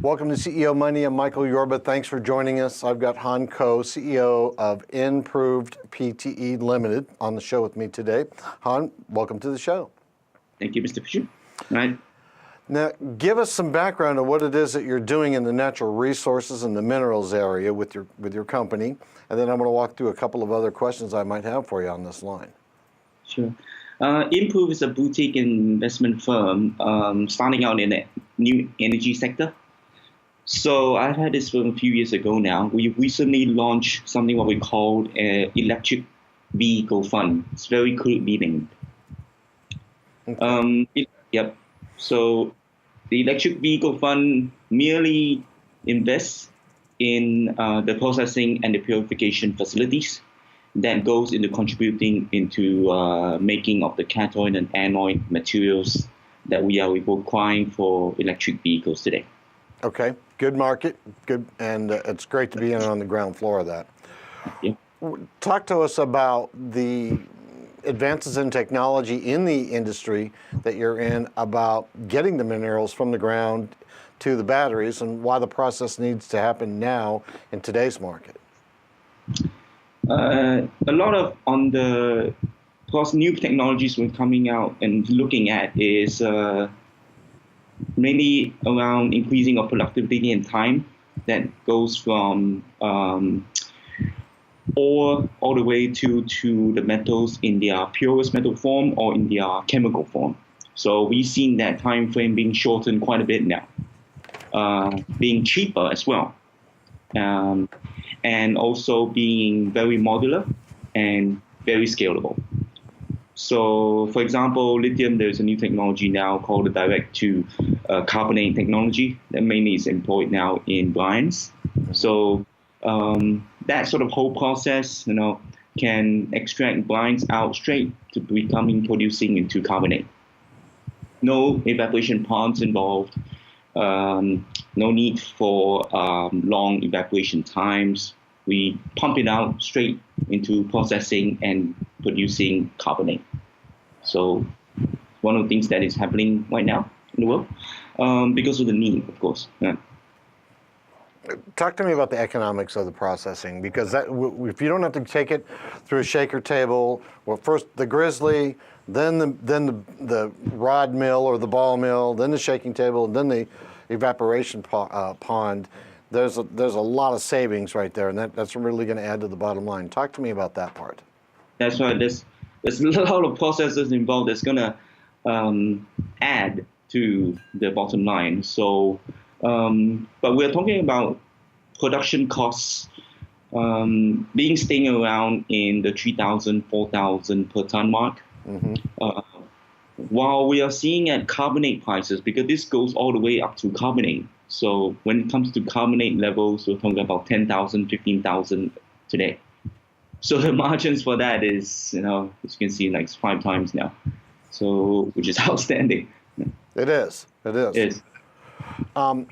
Welcome to CEO Money. I'm Michael Yorba. Thanks for joining us. I've got Huan Koh, CEO of InProved Pte Ltd, on the show with me today. Han, welcome to the show. Thank you, Mr. Fisher. Right. Now, give us some background on what it is that you're doing in the natural resources and the minerals area with your company, and then I'm going to walk through a couple of other questions I might have for you on this line. Sure. InProved is a boutique investment firm starting out in the new energy sector. So I've had this firm a few years ago now. We recently launched something what we call an electric vehicle fund. It's very crudely named. Okay. Yep. So the electric vehicle fund merely invests in the processing and the purification facilities that goes into contributing into making of the cathode and anode materials that we are requiring for electric vehicles today. Okay, good market, good, and it's great to be in on the ground floor of that. Yeah. Talk to us about the advances in technology in the industry that you're in about getting the minerals from the ground to the batteries and why the process needs to happen now in today's market. A lot of on the new technologies we're coming out and looking at is mainly around increasing of productivity and time that goes from ore all the way to the metals in their purest metal form or in their chemical form. So we've seen that time frame being shortened quite a bit now, being cheaper as well, and also being very modular and very scalable. So, for example, lithium, there's a new technology now called the direct-to-carbonate technology that mainly is employed now in brines. So that sort of whole process, can extract brines out straight to producing into carbonate. No evaporation ponds involved. No need for long evaporation times. We pump it out straight into processing and producing carbonate. So one of the things that is happening right now in the world, because of the need, of course. Yeah. Talk to me about the economics of the processing, because if you don't have to take it through a shaker table, well, first the grizzly, then the rod mill or the ball mill, then the shaking table, and then the evaporation pond. There's a lot of savings right there, and that's really going to add to the bottom line. Talk to me about that part. That's right. There's a lot of processes involved that's going to add to the bottom line. So, but we're talking about production costs being staying around in the 3,000, 4,000 per ton mark. Mm-hmm. While we are seeing at carbonate prices, because this goes all the way up to carbonate. So when it comes to carbonate levels, we're talking about 10,000, 15,000 today. So the margins for that is, as you can see, like 5 times now. So, which is outstanding. It is. It is. It is.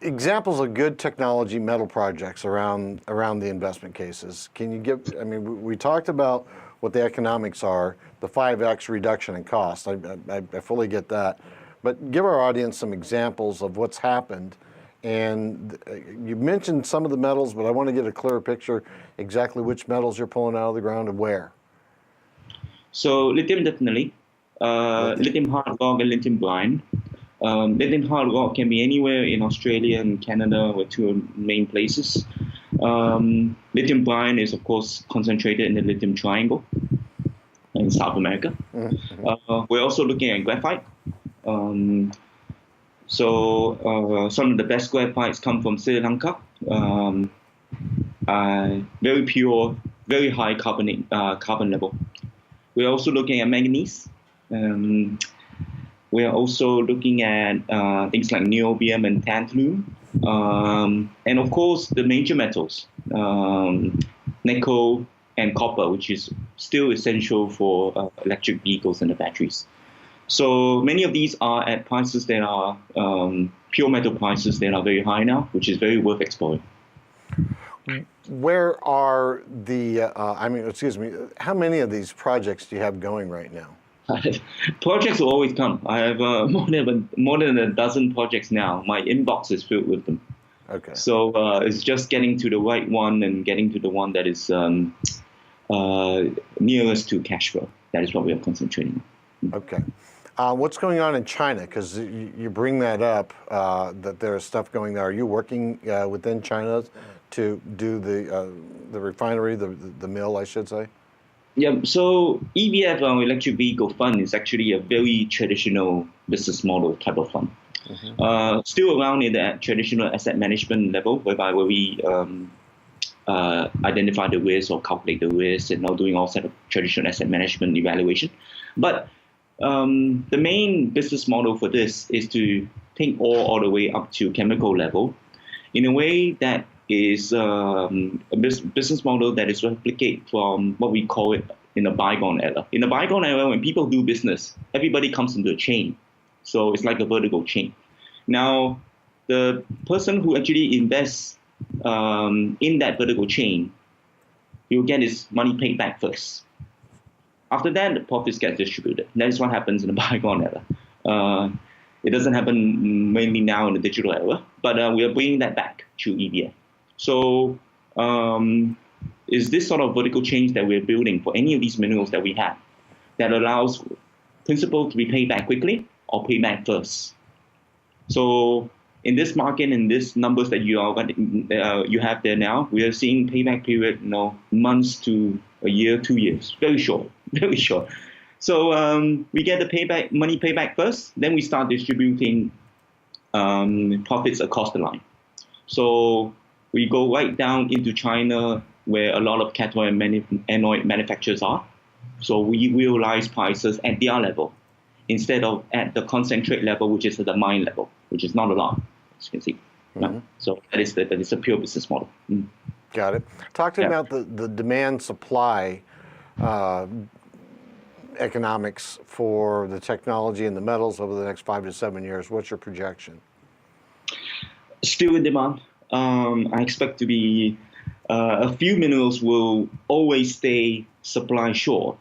Examples of good technology metal projects around the investment cases. Can you give, we talked about what the economics are, the 5x reduction in cost. I fully get that. But give our audience some examples of what's happened. And you mentioned some of the metals, but I want to get a clearer picture exactly which metals you're pulling out of the ground and where. So lithium, definitely. Lithium hard rock and lithium brine. Lithium hard rock can be anywhere in Australia and Canada, were 2 main places. Lithium brine is, of course, concentrated in the lithium triangle in South America. Mm-hmm. We're also looking at graphite. So some of the best graphites come from Sri Lanka. Very pure, very high carbon level. We're also looking at manganese. We are also looking at things like niobium and tantalum. And of course, the major metals, nickel and copper, which is still essential for electric vehicles and the batteries. So many of these are at prices that are pure metal prices that are very high now, which is very worth exploring. Where are the, how many of these projects do you have going right now? Projects will always come. I have more than a dozen projects now. My inbox is filled with them. Okay. So it's just getting to the right one and getting to the one that is nearest to cash flow. That is what we are concentrating on. Okay. What's going on in China? Because you bring that up, that there's stuff going there. Are you working within China to do the refinery, the mill, I should say? Yeah, so EVF, Electric Vehicle Fund, is actually a very traditional business model type of fund. Still around in the traditional asset management level, whereby we identify the risk or calculate the risk and now doing all sort of traditional asset management evaluation. But the main business model for this is to take all the way up to chemical level in a way that is a business model that is replicate from what we call it in a bygone era. In a bygone era, when people do business, everybody comes into a chain. So it's like a vertical chain. Now, the person who actually invests in that vertical chain, he will get his money paid back first. After that, the profits get distributed. That is what happens in the bygone era. It doesn't happen mainly now in the digital era, but we are bringing that back to EVF. So is this sort of vertical change that we're building for any of these minerals that we have that allows principal to be paid back quickly or paid back first? So in this market, in these numbers that you have there now, we are seeing payback period, months to a year, 2 years, very short, very short. So we get the money payback first, then we start distributing profits across the line. So we go right down into China, where a lot of cathode and anode manufacturers are. So we realize prices at their level instead of at the concentrate level, which is at the mine level, which is not a lot, as you can see. Mm-hmm. So that is a pure business model. Mm. Got it. Talk to me about the demand supply economics for the technology and the metals over the next 5 to 7 years. What's your projection? Still in demand. I expect to be a few minerals will always stay supply short.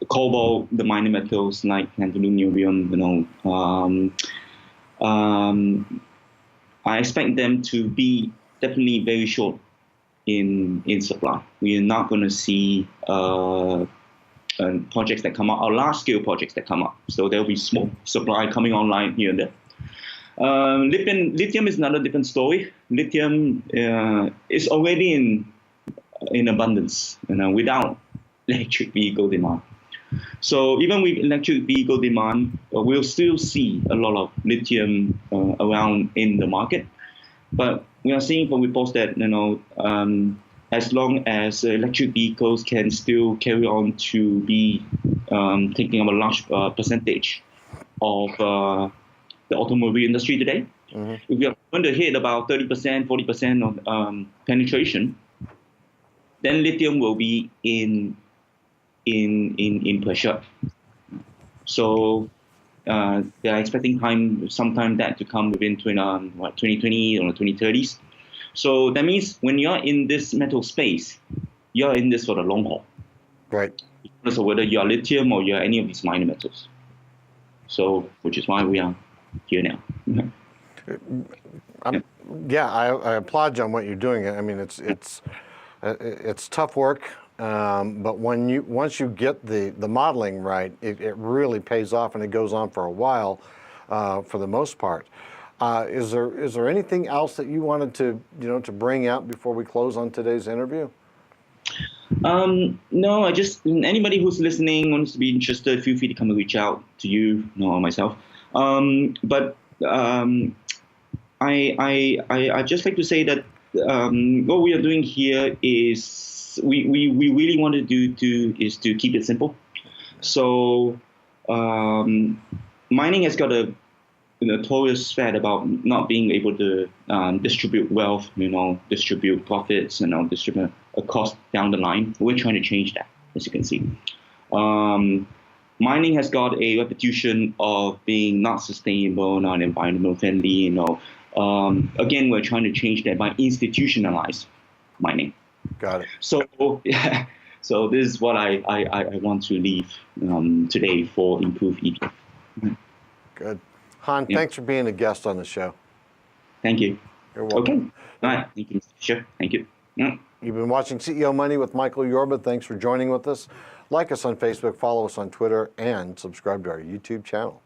Cobalt, the minor metals like tantalum, I expect them to be definitely very short in supply. We are not going to see projects that come up, or large-scale projects that come up. So there will be small supply coming online here and there. Lithium is another different story. Lithium is already in abundance, without electric vehicle demand. So even with electric vehicle demand, we'll still see a lot of lithium around in the market. But we are seeing from reports that as long as electric vehicles can still carry on to be taking up a large percentage of the automobile industry today, if we are going to hit about 30%, 40% of penetration, then lithium will be in pressure. So they are expecting sometime that to come within 2020 or 2030s. So that means when you're in this metal space, you're in this for the long haul. Right. Regardless of whether you're lithium or you're any of these minor metals. So, which is why we are here now. I applaud you on what you're doing. I mean, it's tough work, but once you get the modeling right, it really pays off, and it goes on for a while, for the most part. Is there anything else that you wanted to bring out before we close on today's interview? No, anybody who's listening wants to be interested, feel free to come and reach out to you, or myself. But I just like to say that what we are doing here is we really want to do is to keep it simple. So mining has got a notorious fad about not being able to distribute wealth, distribute profits, distribute a cost down the line. We're trying to change that, as you can see. Mining has got a reputation of being not sustainable, not environmental friendly. Again, we're trying to change that by institutionalize mining. Got it. So, So this is what I want to leave today for InProved ETF. Good. Han, Yeah. thanks for being a guest on the show. Thank you. You're welcome. Okay. All right. Thank you, Mr. Fisher. Thank you. Yeah. You've been watching CEO Money with Michael Yorba. Thanks for joining with us. Like us on Facebook, follow us on Twitter, and subscribe to our YouTube channel.